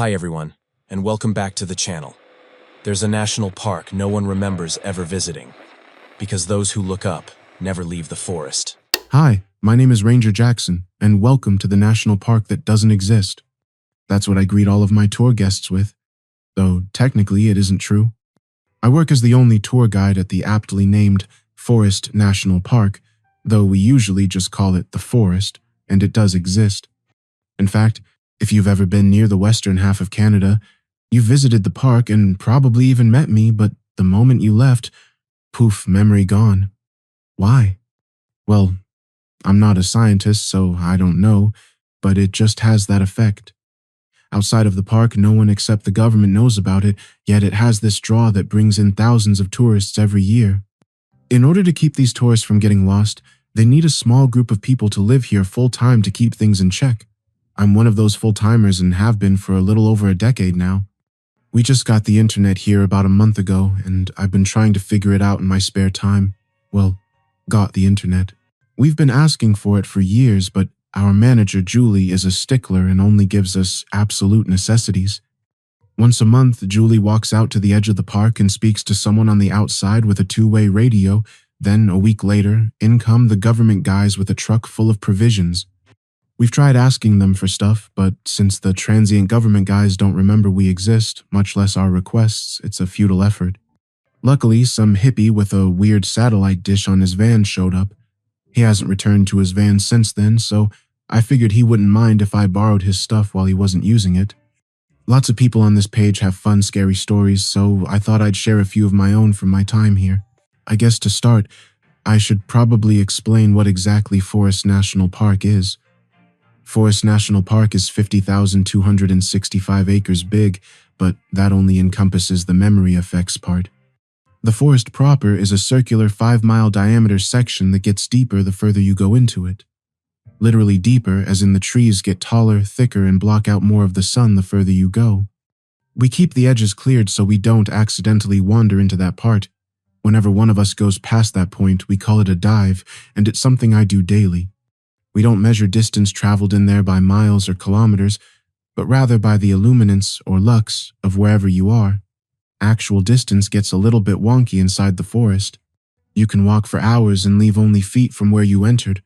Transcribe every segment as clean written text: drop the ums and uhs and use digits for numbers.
Hi everyone, and welcome back to the channel. There's a national park no one remembers ever visiting, because those who look up never leave the forest. Hi, my name is Ranger Jackson, and welcome to the national park that doesn't exist. That's what I greet all of my tour guests with, though technically it isn't true. I work as the only tour guide at the aptly named Forest National Park, though we usually just call it the Forest, and it does exist. In fact, if you've ever been near the western half of Canada, you've visited the park and probably even met me, but the moment you left, poof, memory gone. Why? Well, I'm not a scientist, so I don't know, but it just has that effect. Outside of the park, no one except the government knows about it, yet it has this draw that brings in thousands of tourists every year. In order to keep these tourists from getting lost, they need a small group of people to live here full-time to keep things in check. I'm one of those full-timers and have been for a little over a decade now. We just got the internet here about a month ago, and I've been trying to figure it out in my spare time. Well, got the internet. We've been asking for it for years, but our manager, Julie, is a stickler and only gives us absolute necessities. Once a month, Julie walks out to the edge of the park and speaks to someone on the outside with a two-way radio. Then, a week later, in come the government guys with a truck full of provisions. We've tried asking them for stuff, but since the transient government guys don't remember we exist, much less our requests, it's a futile effort. Luckily, some hippie with a weird satellite dish on his van showed up. He hasn't returned to his van since then, so I figured he wouldn't mind if I borrowed his stuff while he wasn't using it. Lots of people on this page have fun, scary stories, so I thought I'd share a few of my own from my time here. I guess to start, I should probably explain what exactly Forest National Park is. Forest National Park is 50,265 acres big, but that only encompasses the memory effects part. The forest proper is a circular 5-mile diameter section that gets deeper the further you go into it. Literally deeper, as in the trees get taller, thicker, and block out more of the sun the further you go. We keep the edges cleared so we don't accidentally wander into that part. Whenever one of us goes past that point, we call it a dive, and it's something I do daily. We don't measure distance traveled in there by miles or kilometers, but rather by the illuminance or lux of wherever you are. Actual distance gets a little bit wonky inside the forest. You can walk for hours and leave only feet from where you entered,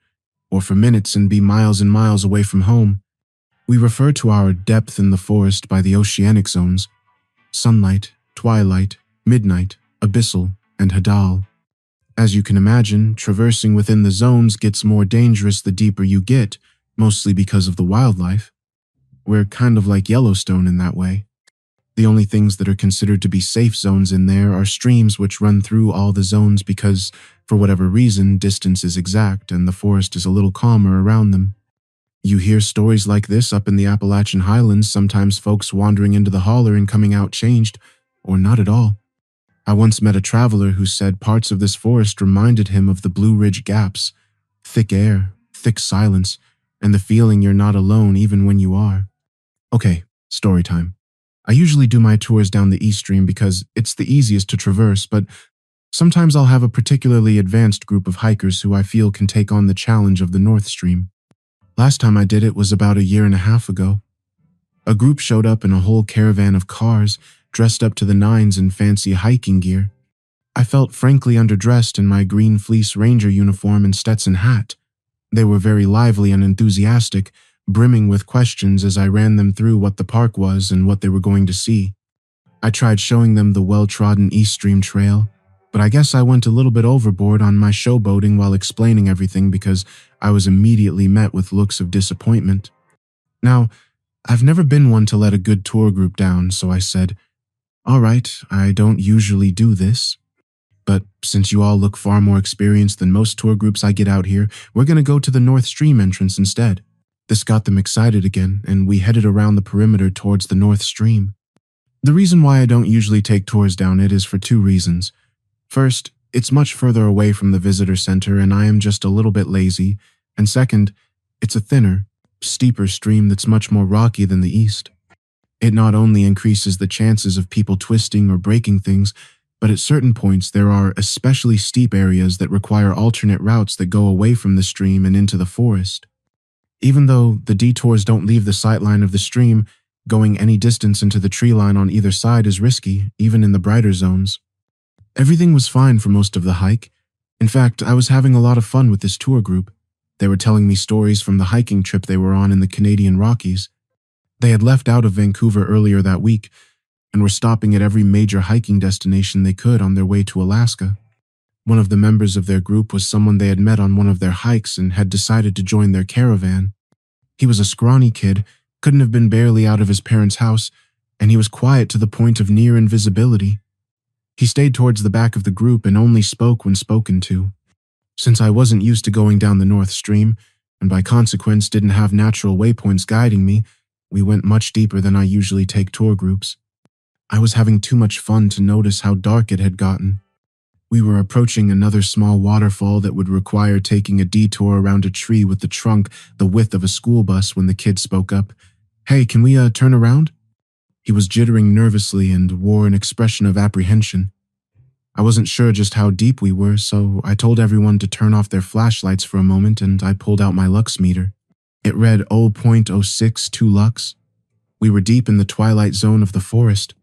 or for minutes and be miles and miles away from home. We refer to our depth in the forest by the oceanic zones: sunlight, twilight, midnight, abyssal, and hadal. As you can imagine, traversing within the zones gets more dangerous the deeper you get, mostly because of the wildlife. We're kind of like Yellowstone in that way. The only things that are considered to be safe zones in there are streams which run through all the zones because, for whatever reason, distance is exact and the forest is a little calmer around them. You hear stories like this up in the Appalachian highlands, sometimes folks wandering into the holler and coming out changed, or not at all. I once met a traveler who said parts of this forest reminded him of the Blue Ridge Gaps: thick air, thick silence, and the feeling you're not alone even when you are. Okay, story time. I usually do my tours down the East Stream because it's the easiest to traverse, but sometimes I'll have a particularly advanced group of hikers who I feel can take on the challenge of the North Stream. Last time I did it was about 1.5 years ago. A group showed up in a whole caravan of cars, dressed up to the nines in fancy hiking gear. I felt frankly underdressed in my green fleece ranger uniform and Stetson hat. They were very lively and enthusiastic, brimming with questions as I ran them through what the park was and what they were going to see. I tried showing them the well-trodden East Stream Trail, but I guess I went a little bit overboard on my showboating while explaining everything because I was immediately met with looks of disappointment. Now, I've never been one to let a good tour group down, so I said, "All right, I don't usually do this, but since you all look far more experienced than most tour groups I get out here, we're going to go to the North Stream entrance instead." This got them excited again, and we headed around the perimeter towards the North Stream. The reason why I don't usually take tours down it is for 2 reasons. First, it's much further away from the visitor center and I am just a little bit lazy, and second, it's a thinner, steeper stream that's much more rocky than the East. It not only increases the chances of people twisting or breaking things, but at certain points there are especially steep areas that require alternate routes that go away from the stream and into the forest. Even though the detours don't leave the sightline of the stream, Going any distance into the tree line on either side is risky, even in the brighter zones. Everything was fine for most of the hike. In fact, I was having a lot of fun with this tour group. They were telling me stories from the hiking trip they were on in the Canadian Rockies. They had left out of Vancouver earlier that week and were stopping at every major hiking destination they could on their way to Alaska. One of the members of their group was someone they had met on one of their hikes and had decided to join their caravan. He was a scrawny kid, couldn't have been barely out of his parents' house, and he was quiet to the point of near invisibility. He stayed towards the back of the group and only spoke when spoken to. Since I wasn't used to going down the North Stream, and by consequence didn't have natural waypoints guiding me, we went much deeper than I usually take tour groups. I was having too much fun to notice how dark it had gotten. We were approaching another small waterfall that would require taking a detour around a tree with the trunk the width of a school bus when the kid spoke up. "Hey, can we turn around?" He was jittering nervously and wore an expression of apprehension. I wasn't sure just how deep we were, so I told everyone to turn off their flashlights for a moment and I pulled out my lux meter. It read 0.062 lux. We were deep in the twilight zone of the forest,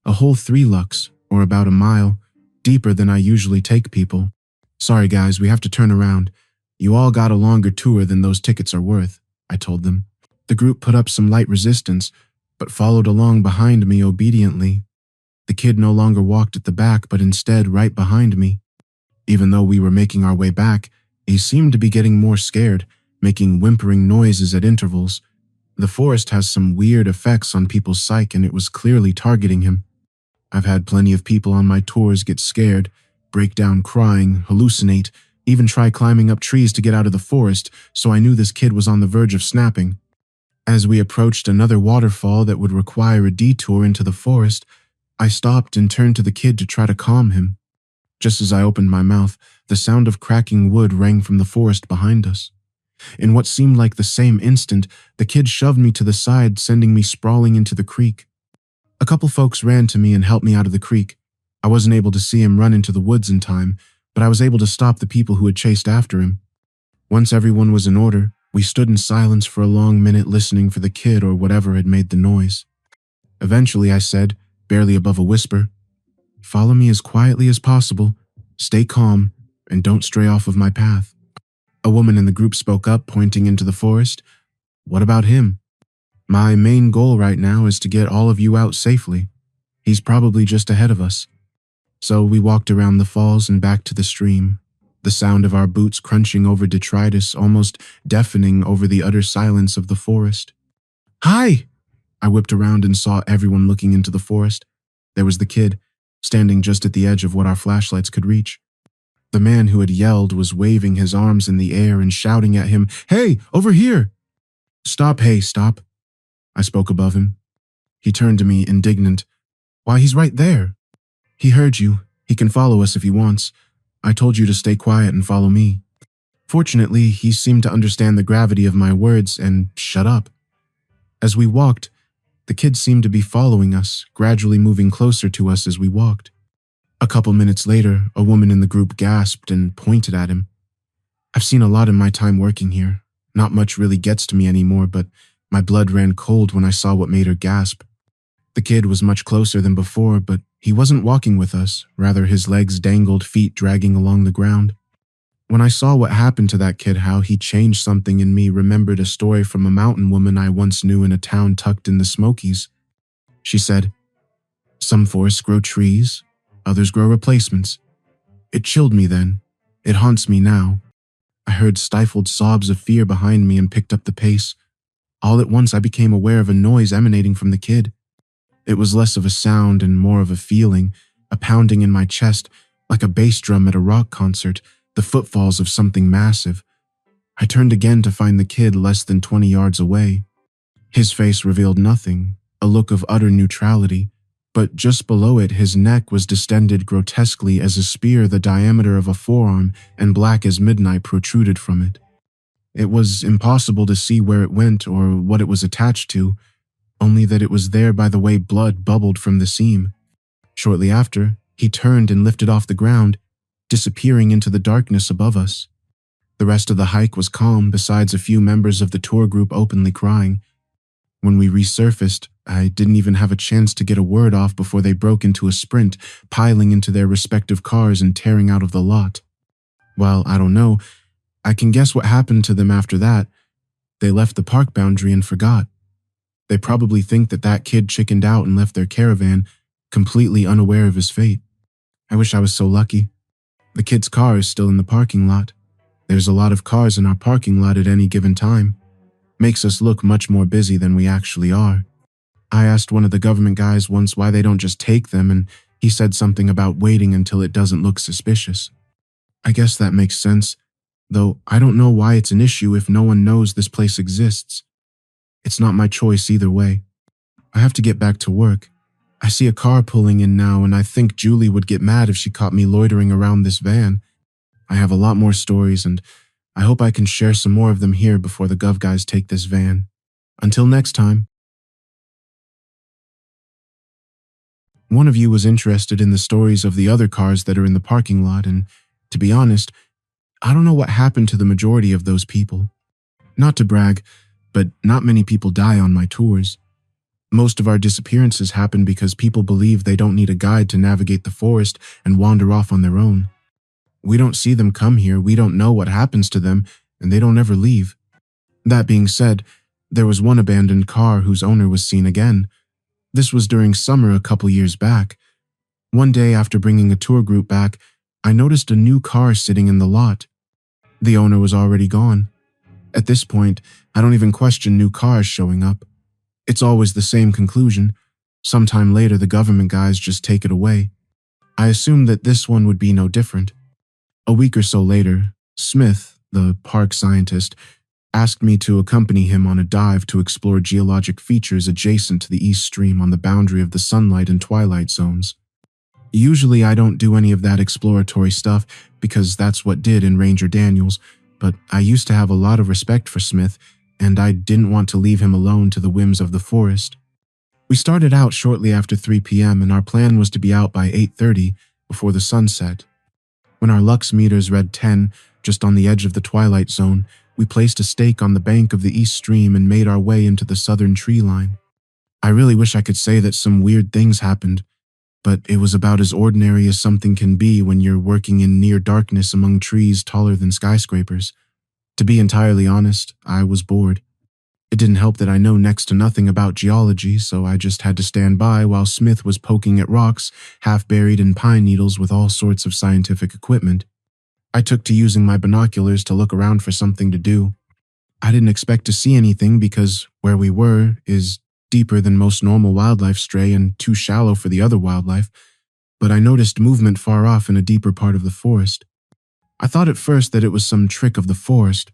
a whole 3 lux, or about a mile, deeper than I usually take people. "Sorry guys, we have to turn around. You all got a longer tour than those tickets are worth," I told them. The group put up some light resistance, but followed along behind me obediently. The kid no longer walked at the back, but instead right behind me. Even though we were making our way back, he seemed to be getting more scared, making whimpering noises at intervals. The forest has some weird effects on people's psyche, and it was clearly targeting him. I've had plenty of people on my tours get scared, break down crying, hallucinate, even try climbing up trees to get out of the forest, so I knew this kid was on the verge of snapping. As we approached another waterfall that would require a detour into the forest, I stopped and turned to the kid to try to calm him. Just as I opened my mouth, the sound of cracking wood rang from the forest behind us. In what seemed like the same instant, the kid shoved me to the side, sending me sprawling into the creek. A couple folks ran to me and helped me out of the creek. I wasn't able to see him run into the woods in time, but I was able to stop the people who had chased after him. Once everyone was in order, we stood in silence for a long minute listening for the kid or whatever had made the noise. Eventually I said, barely above a whisper, "Follow me as quietly as possible, stay calm, and don't stray off of my path." A woman in the group spoke up, pointing into the forest. "What about him?" "My main goal right now is to get all of you out safely. He's probably just ahead of us." So we walked around the falls and back to the stream, the sound of our boots crunching over detritus almost deafening over the utter silence of the forest. "Hi!" I whipped around and saw everyone looking into the forest. There was the kid, standing just at the edge of what our flashlights could reach. The man who had yelled was waving his arms in the air and shouting at him, "Hey, over here!" "Stop, hey, stop." I spoke above him. He turned to me, indignant. "Why, he's right there." "He heard you. He can follow us if he wants. I told you to stay quiet and follow me." Fortunately, he seemed to understand the gravity of my words and shut up. As we walked, the kid seemed to be following us, gradually moving closer to us as we walked. A couple minutes later, a woman in the group gasped and pointed at him. I've seen a lot in my time working here. Not much really gets to me anymore, but my blood ran cold when I saw what made her gasp. The kid was much closer than before, but he wasn't walking with us, rather his legs dangled, feet dragging along the ground. When I saw what happened to that kid, how he changed something in me, remembered a story from a mountain woman I once knew in a town tucked in the Smokies. She said, "Some forests grow trees, others grow replacements." It chilled me then. It haunts me now. I heard stifled sobs of fear behind me and picked up the pace. All at once I became aware of a noise emanating from the kid. It was less of a sound and more of a feeling, a pounding in my chest, like a bass drum at a rock concert, the footfalls of something massive. I turned again to find the kid less than 20 yards away. His face revealed nothing, a look of utter neutrality, but just below it his neck was distended grotesquely as a spear the diameter of a forearm and black as midnight protruded from it. It was impossible to see where it went or what it was attached to, only that it was there by the way blood bubbled from the seam. Shortly after, he turned and lifted off the ground, disappearing into the darkness above us. The rest of the hike was calm, besides a few members of the tour group openly crying. When we resurfaced, I didn't even have a chance to get a word off before they broke into a sprint, piling into their respective cars and tearing out of the lot. Well, I don't know. I can guess what happened to them after that. They left the park boundary and forgot. They probably think that that kid chickened out and left their caravan, completely unaware of his fate. I wish I was so lucky. The kid's car is still in the parking lot. There's a lot of cars in our parking lot at any given time. Makes us look much more busy than we actually are. I asked one of the government guys once why they don't just take them, and he said something about waiting until it doesn't look suspicious. I guess that makes sense, though I don't know why it's an issue if no one knows this place exists. It's not my choice either way. I have to get back to work. I see a car pulling in now, and I think Julie would get mad if she caught me loitering around this van. I have a lot more stories, and I hope I can share some more of them here before the gov guys take this van. Until next time. One of you was interested in the stories of the other cars that are in the parking lot, and to be honest, I don't know what happened to the majority of those people. Not to brag, but not many people die on my tours. Most of our disappearances happen because people believe they don't need a guide to navigate the forest and wander off on their own. We don't see them come here, we don't know what happens to them, and they don't ever leave. That being said, there was one abandoned car whose owner was seen again. This was during summer a couple years back. One day after bringing a tour group back, I noticed a new car sitting in the lot. The owner was already gone. At this point, I don't even question new cars showing up. It's always the same conclusion. Sometime later, the government guys just take it away. I assumed that this one would be no different. A week or so later, Smith, the park scientist, asked me to accompany him on a dive to explore geologic features adjacent to the East Stream on the boundary of the sunlight and twilight zones. Usually I don't do any of that exploratory stuff because that's what did in Ranger Daniels, but I used to have a lot of respect for Smith, and I didn't want to leave him alone to the whims of the forest. We started out shortly after 3 p.m. and our plan was to be out by 8:30 before the sun set. When our lux meters read 10, just on the edge of the twilight zone, we placed a stake on the bank of the East Stream and made our way into the southern tree line. I really wish I could say that some weird things happened, but it was about as ordinary as something can be when you're working in near darkness among trees taller than skyscrapers. To be entirely honest, I was bored. It didn't help that I know next to nothing about geology, so I just had to stand by while Smith was poking at rocks, half buried in pine needles with all sorts of scientific equipment. I took to using my binoculars to look around for something to do. I didn't expect to see anything because where we were is deeper than most normal wildlife stray and too shallow for the other wildlife, but I noticed movement far off in a deeper part of the forest. I thought at first that it was some trick of the forest,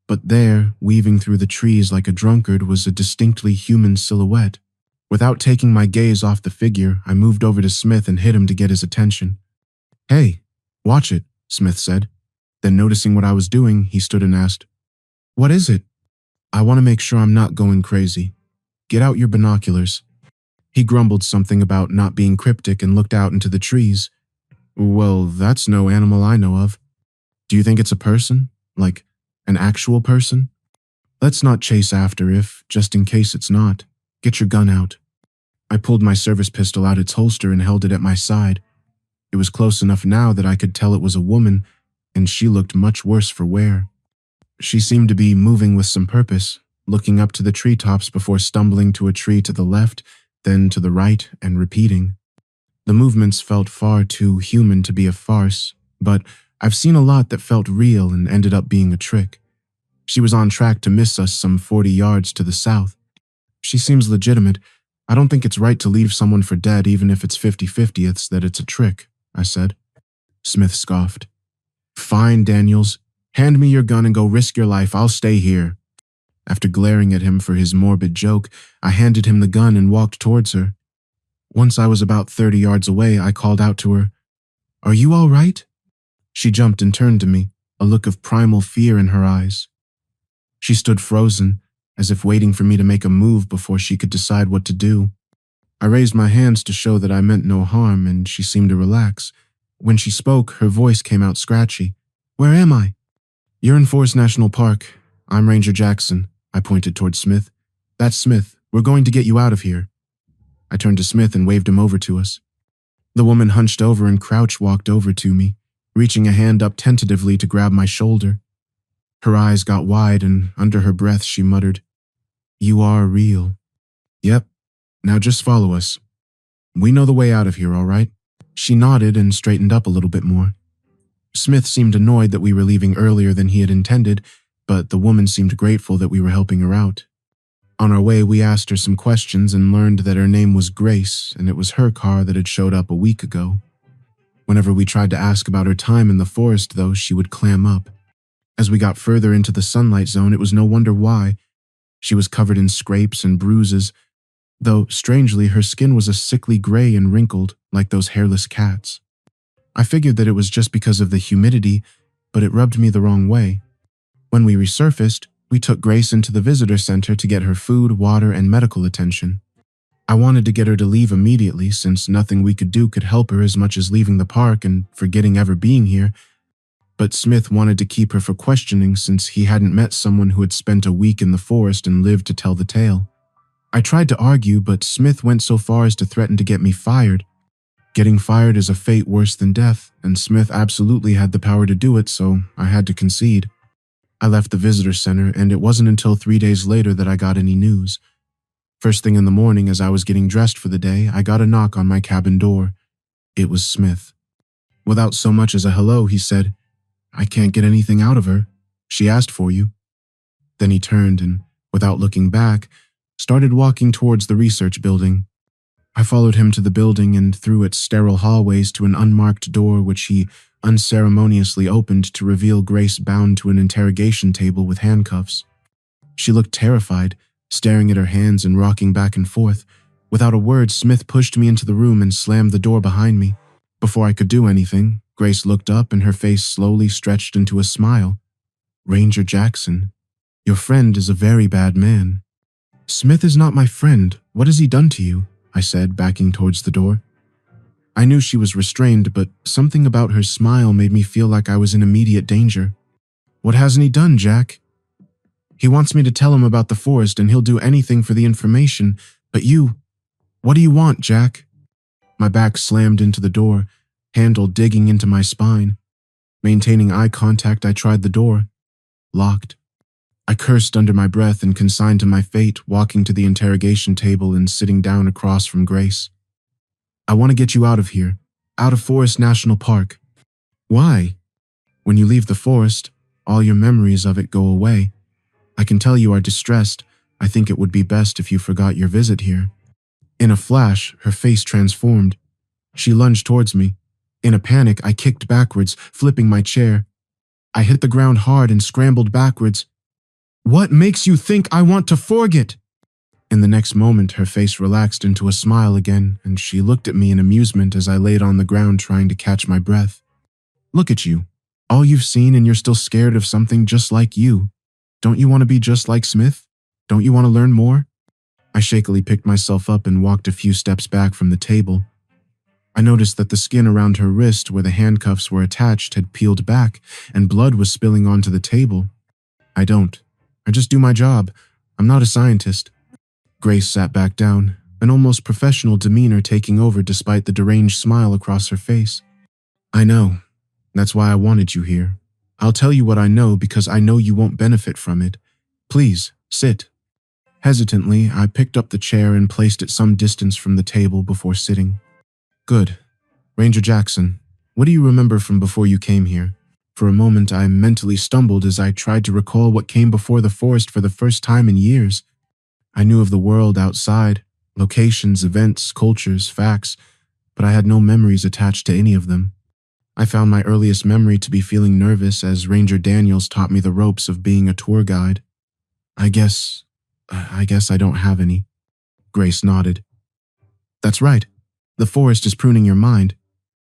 but there, weaving through the trees like a drunkard, was a distinctly human silhouette. Without taking my gaze off the figure, I moved over to Smith and hit him to get his attention. "Hey, watch it," Smith said. Then noticing what I was doing, he stood and asked, "What is it?" "I want to make sure I'm not going crazy. Get out your binoculars." He grumbled something about not being cryptic and looked out into the trees. "Well, that's no animal I know of. Do you think it's a person? Like, an actual person?" "Let's not chase after if, just in case it's not. Get your gun out." I pulled my service pistol out its holster and held it at my side. It was close enough now that I could tell it was a woman, and she looked much worse for wear. She seemed to be moving with some purpose, looking up to the treetops before stumbling to a tree to the left, then to the right, and repeating. The movements felt far too human to be a farce, but I've seen a lot that felt real and ended up being a trick. She was on track to miss us some 40 yards to the south. She seems legitimate. I don't think it's right to leave someone for dead even if it's 50/50ths that it's a trick, I said. Smith scoffed. "Fine, Daniels. Hand me your gun and go risk your life. I'll stay here." After glaring at him for his morbid joke, I handed him the gun and walked towards her. Once I was about 30 yards away, I called out to her, "Are you all right?" She jumped and turned to me, a look of primal fear in her eyes. She stood frozen, as if waiting for me to make a move before she could decide what to do. I raised my hands to show that I meant no harm, and she seemed to relax. When she spoke, her voice came out scratchy. "Where am I?" "You're in Forest National Park. I'm Ranger Jackson." I pointed toward Smith. "That's Smith. We're going to get you out of here." I turned to Smith and waved him over to us. The woman hunched over and crouch walked over to me, reaching a hand up tentatively to grab my shoulder. Her eyes got wide and under her breath she muttered, "You are real." "Yep. Now just follow us. We know the way out of here, all right?" She nodded and straightened up a little bit more. Smith seemed annoyed that we were leaving earlier than he had intended, but the woman seemed grateful that we were helping her out. On our way, we asked her some questions and learned that her name was Grace, and it was her car that had showed up a week ago. Whenever we tried to ask about her time in the forest, though, she would clam up. As we got further into the sunlight zone, it was no wonder why. She was covered in scrapes and bruises, though, strangely, her skin was a sickly gray and wrinkled, like those hairless cats. I figured that it was just because of the humidity, but it rubbed me the wrong way. When we resurfaced, we took Grace into the visitor center to get her food, water, and medical attention. I wanted to get her to leave immediately since nothing we could do could help her as much as leaving the park and forgetting ever being here, but Smith wanted to keep her for questioning since he hadn't met someone who had spent a week in the forest and lived to tell the tale. I tried to argue, but Smith went so far as to threaten to get me fired. Getting fired is a fate worse than death, and Smith absolutely had the power to do it, so I had to concede. I left the visitor center, and it wasn't until 3 days later that I got any news. First thing in the morning, as I was getting dressed for the day, I got a knock on my cabin door. It was Smith. Without so much as a hello, he said, "I can't get anything out of her. She asked for you." Then he turned and, without looking back, started walking towards the research building. I followed him to the building and through its sterile hallways to an unmarked door which he unceremoniously opened to reveal Grace bound to an interrogation table with handcuffs. She looked terrified, staring at her hands and rocking back and forth. Without a word, Smith pushed me into the room and slammed the door behind me. Before I could do anything, Grace looked up and her face slowly stretched into a smile. "Ranger Jackson, your friend is a very bad man." "Smith is not my friend. What has he done to you?" I said, backing towards the door. I knew she was restrained, but something about her smile made me feel like I was in immediate danger. "What hasn't he done, Jack?" "He wants me to tell him about the forest and he'll do anything for the information, but you, what do you want, Jack?" My back slammed into the door, handle digging into my spine. Maintaining eye contact, I tried the door. Locked. I cursed under my breath and consigned to my fate, walking to the interrogation table and sitting down across from Grace. "I want to get you out of here, out of Forest National Park." "Why?" "When you leave the forest, all your memories of it go away. I can tell you are distressed. I think it would be best if you forgot your visit here." In a flash, her face transformed. She lunged towards me. In a panic, I kicked backwards, flipping my chair. I hit the ground hard and scrambled backwards. "What makes you think I want to forget?" In the next moment, her face relaxed into a smile again, and she looked at me in amusement as I laid on the ground trying to catch my breath. "Look at you. All you've seen and you're still scared of something just like you. Don't you want to be just like Smith? Don't you want to learn more?" I shakily picked myself up and walked a few steps back from the table. I noticed that the skin around her wrist where the handcuffs were attached had peeled back, and blood was spilling onto the table. "I don't. I just do my job. I'm not a scientist." Grace sat back down, an almost professional demeanor taking over despite the deranged smile across her face. "I know. That's why I wanted you here. I'll tell you what I know because I know you won't benefit from it. Please, sit." Hesitantly, I picked up the chair and placed it some distance from the table before sitting. "Good. Ranger Jackson, what do you remember from before you came here?" For a moment, I mentally stumbled as I tried to recall what came before the forest for the first time in years. I knew of the world outside, locations, events, cultures, facts, but I had no memories attached to any of them. I found my earliest memory to be feeling nervous as Ranger Daniels taught me the ropes of being a tour guide. I guess I don't have any." Grace nodded. "That's right. The forest is pruning your mind.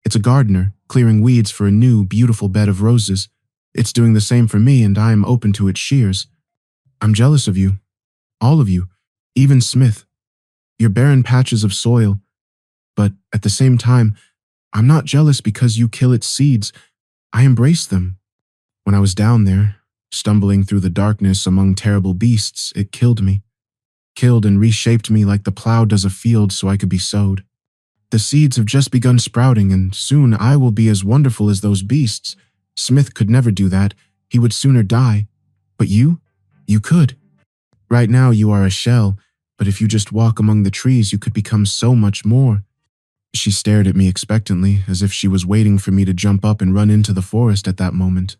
It's a gardener, clearing weeds for a new, beautiful bed of roses. It's doing the same for me, and I am open to its shears. I'm jealous of you. All of you. Even Smith. You're barren patches of soil. But at the same time, I'm not jealous because you kill its seeds. I embrace them. When I was down there, stumbling through the darkness among terrible beasts, it killed me. killed and reshaped me like the plow does a field so I could be sowed. The seeds have just begun sprouting, and soon I will be as wonderful as those beasts. Smith could never do that. He would sooner die. But you could. Right now you are a shell, but if you just walk among the trees, you could become so much more. She stared at me expectantly, as if she was waiting for me to jump up and run into the forest at that moment.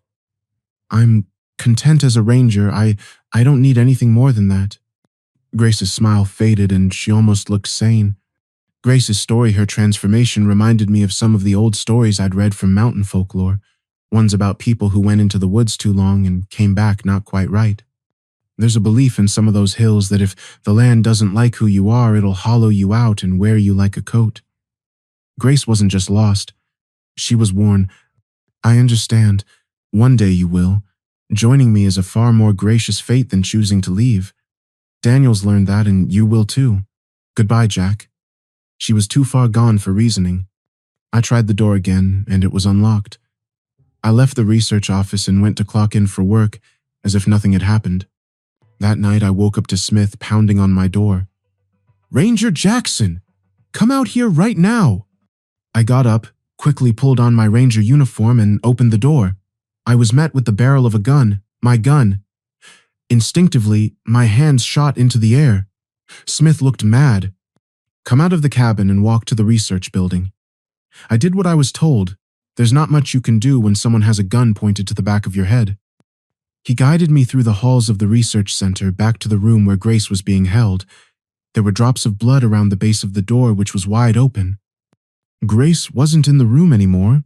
I'm content as a ranger. I don't need anything more than that. Grace's smile faded and she almost looked sane. Grace's story, her transformation, reminded me of some of the old stories I'd read from mountain folklore, ones about people who went into the woods too long and came back not quite right. There's a belief in some of those hills that if the land doesn't like who you are, it'll hollow you out and wear you like a coat. Grace wasn't just lost. She was worn. I understand. One day you will. Joining me is a far more gracious fate than choosing to leave. Daniel's learned that, and you will too. Goodbye, Jack. She was too far gone for reasoning. I tried the door again, and it was unlocked. I left the research office and went to clock in for work, as if nothing had happened. That night, I woke up to Smith pounding on my door. "Ranger Jackson! Come out here right now!" I got up, quickly pulled on my ranger uniform, and opened the door. I was met with the barrel of a gun, my gun. Instinctively, my hands shot into the air. Smith looked mad. "Come out of the cabin and walk to the research building." I did what I was told. There's not much you can do when someone has a gun pointed to the back of your head. He guided me through the halls of the research center back to the room where Grace was being held. There were drops of blood around the base of the door, which was wide open. Grace wasn't in the room anymore,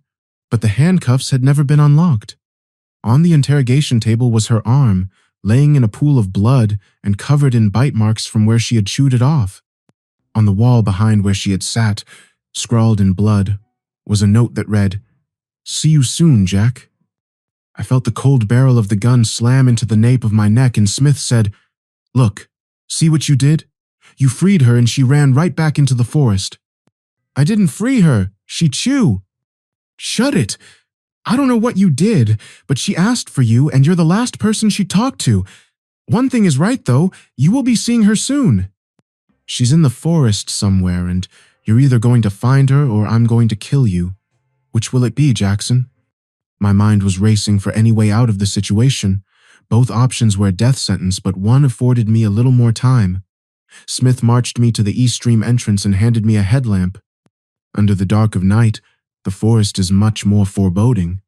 but the handcuffs had never been unlocked. On the interrogation table was her arm, laying in a pool of blood and covered in bite marks from where she had chewed it off. On the wall behind where she had sat, scrawled in blood, was a note that read, "See you soon, Jack." I felt the cold barrel of the gun slam into the nape of my neck, and Smith said, "Look, see what you did? You freed her and she ran right back into the forest." "I didn't free her. She chew." "Shut it. I don't know what you did, but she asked for you and you're the last person she talked to. One thing is right though, you will be seeing her soon. She's in the forest somewhere and you're either going to find her or I'm going to kill you. Which will it be, Jackson?" My mind was racing for any way out of the situation. Both options were a death sentence, but one afforded me a little more time. Smith marched me to the east stream entrance and handed me a headlamp. Under the dark of night, the forest is much more foreboding.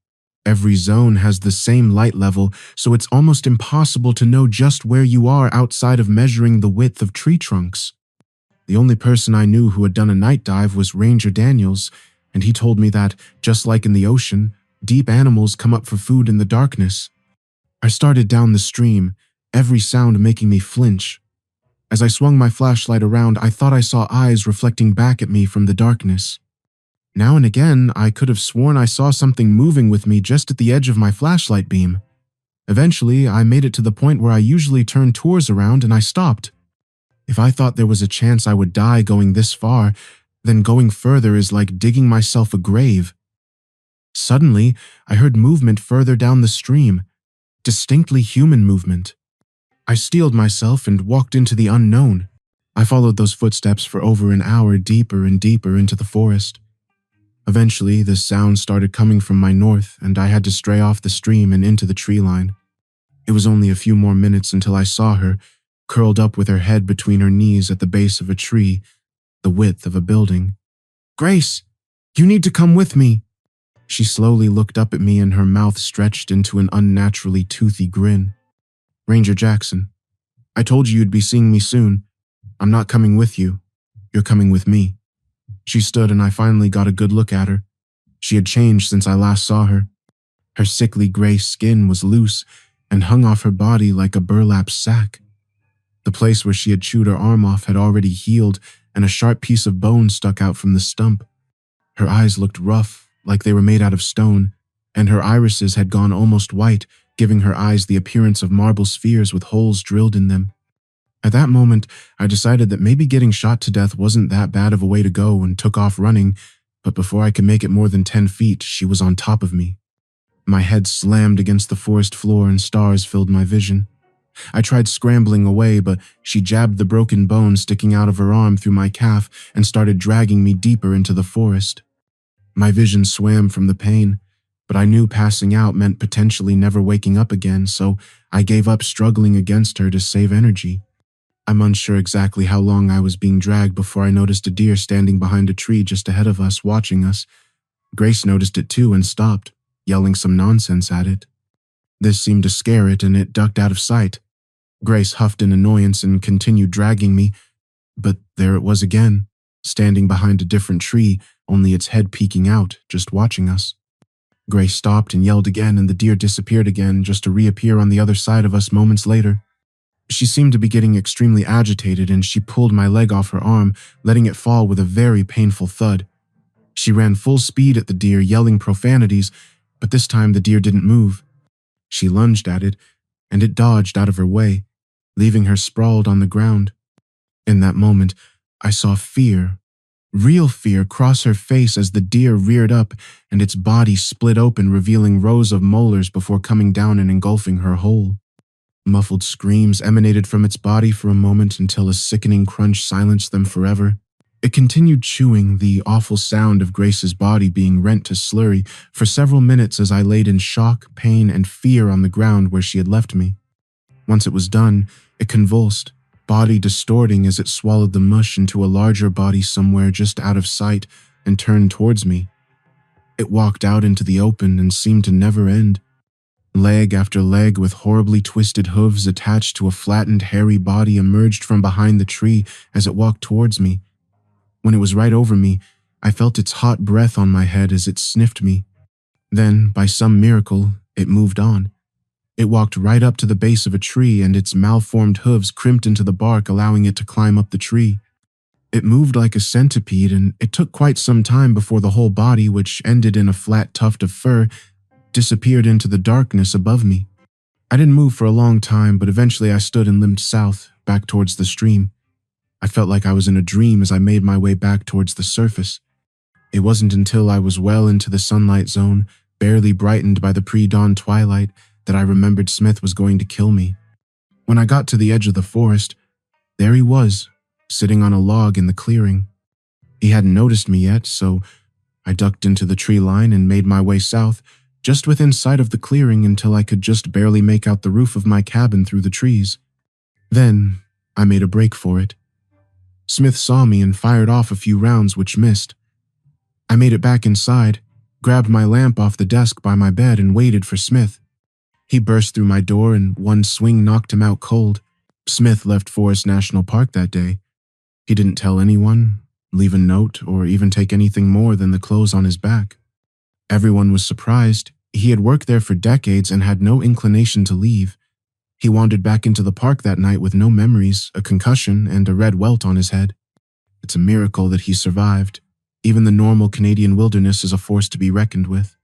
Every zone has the same light level, so it's almost impossible to know just where you are outside of measuring the width of tree trunks. The only person I knew who had done a night dive was Ranger Daniels, and he told me that, just like in the ocean, deep animals come up for food in the darkness. I started down the stream, every sound making me flinch. As I swung my flashlight around, I thought I saw eyes reflecting back at me from the darkness. Now and again, I could have sworn I saw something moving with me just at the edge of my flashlight beam. Eventually, I made it to the point where I usually turn tours around and I stopped. If I thought there was a chance I would die going this far, then going further is like digging myself a grave. Suddenly, I heard movement further down the stream, distinctly human movement. I steeled myself and walked into the unknown. I followed those footsteps for over an hour deeper and deeper into the forest. Eventually, the sound started coming from my north, and I had to stray off the stream and into the tree line. It was only a few more minutes until I saw her, curled up with her head between her knees at the base of a tree, the width of a building. "Grace, you need to come with me." She slowly looked up at me and her mouth stretched into an unnaturally toothy grin. "Ranger Jackson, I told you you'd be seeing me soon. I'm not coming with you. You're coming with me." She stood and I finally got a good look at her. She had changed since I last saw her. Her sickly gray skin was loose and hung off her body like a burlap sack. The place where she had chewed her arm off had already healed, and a sharp piece of bone stuck out from the stump. Her eyes looked rough, like they were made out of stone, and her irises had gone almost white, giving her eyes the appearance of marble spheres with holes drilled in them. At that moment, I decided that maybe getting shot to death wasn't that bad of a way to go and took off running, but before I could make it more than 10 feet, she was on top of me. My head slammed against the forest floor and stars filled my vision. I tried scrambling away, but she jabbed the broken bone sticking out of her arm through my calf and started dragging me deeper into the forest. My vision swam from the pain, but I knew passing out meant potentially never waking up again, so I gave up struggling against her to save energy. I'm unsure exactly how long I was being dragged before I noticed a deer standing behind a tree just ahead of us, watching us. Grace noticed it too and stopped, yelling some nonsense at it. This seemed to scare it, and it ducked out of sight. Grace huffed in annoyance and continued dragging me, but there it was again, standing behind a different tree, only its head peeking out, just watching us. Grace stopped and yelled again, and the deer disappeared again, just to reappear on the other side of us moments later. She seemed to be getting extremely agitated, and she pulled my leg off her arm, letting it fall with a very painful thud. She ran full speed at the deer, yelling profanities, but this time the deer didn't move. She lunged at it, and it dodged out of her way, leaving her sprawled on the ground. In that moment, I saw fear, real fear, cross her face as the deer reared up and its body split open, revealing rows of molars before coming down and engulfing her whole. Muffled screams emanated from its body for a moment until a sickening crunch silenced them forever. It continued chewing, the awful sound of Grace's body being rent to slurry, for several minutes as I laid in shock, pain, and fear on the ground where she had left me. Once it was done, it convulsed, body distorting as it swallowed the mush into a larger body somewhere just out of sight and turned towards me. It walked out into the open and seemed to never end. Leg after leg with horribly twisted hooves attached to a flattened, hairy body emerged from behind the tree as it walked towards me. When it was right over me, I felt its hot breath on my head as it sniffed me. Then, by some miracle, it moved on. It walked right up to the base of a tree, and its malformed hooves crimped into the bark, allowing it to climb up the tree. It moved like a centipede, and it took quite some time before the whole body, which ended in a flat tuft of fur, disappeared into the darkness above me. I didn't move for a long time, but eventually I stood and limped south, back towards the stream. I felt like I was in a dream as I made my way back towards the surface. It wasn't until I was well into the sunlight zone, barely brightened by the pre-dawn twilight, that I remembered Smith was going to kill me. When I got to the edge of the forest, there he was, sitting on a log in the clearing. He hadn't noticed me yet, so I ducked into the tree line and made my way south, just within sight of the clearing until I could just barely make out the roof of my cabin through the trees. Then I made a break for it. Smith saw me and fired off a few rounds which missed. I made it back inside, grabbed my lamp off the desk by my bed and waited for Smith. He burst through my door and one swing knocked him out cold. Smith left Forest National Park that day. He didn't tell anyone, leave a note, or even take anything more than the clothes on his back. Everyone was surprised. He had worked there for decades and had no inclination to leave. He wandered back into the park that night with no memories, a concussion, and a red welt on his head. It's a miracle that he survived. Even the normal Canadian wilderness is a force to be reckoned with.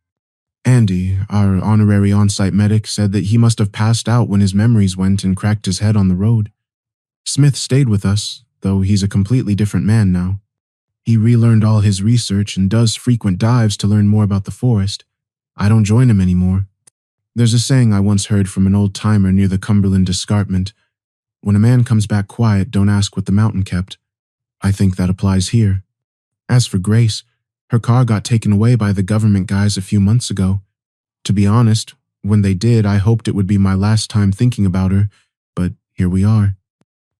Andy, our honorary on-site medic, said that he must have passed out when his memories went and cracked his head on the road. Smith stayed with us, though he's a completely different man now. He relearned all his research and does frequent dives to learn more about the forest. I don't join him anymore. There's a saying I once heard from an old-timer near the Cumberland Escarpment. When a man comes back quiet, don't ask what the mountain kept. I think that applies here. As for Grace, her car got taken away by the government guys a few months ago. To be honest, when they did, I hoped it would be my last time thinking about her, but here we are.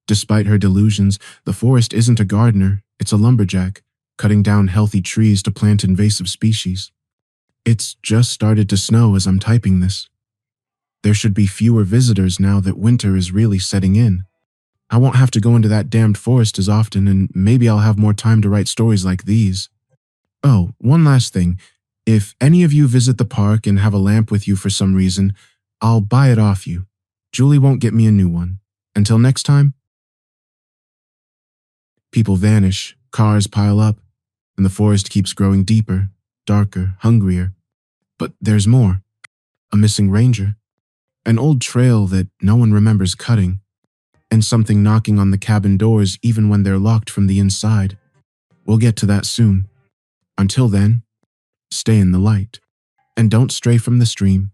Despite her delusions, the forest isn't a gardener, it's a lumberjack, cutting down healthy trees to plant invasive species. It's just started to snow as I'm typing this. There should be fewer visitors now that winter is really setting in. I won't have to go into that damned forest as often, and maybe I'll have more time to write stories like these. Oh, one last thing. If any of you visit the park and have a lamp with you for some reason, I'll buy it off you. Julie won't get me a new one. Until next time. People vanish, cars pile up, and the forest keeps growing deeper, darker, hungrier. But there's more. A missing ranger. An old trail that no one remembers cutting. And something knocking on the cabin doors even when they're locked from the inside. We'll get to that soon. Until then, stay in the light, and don't stray from the stream.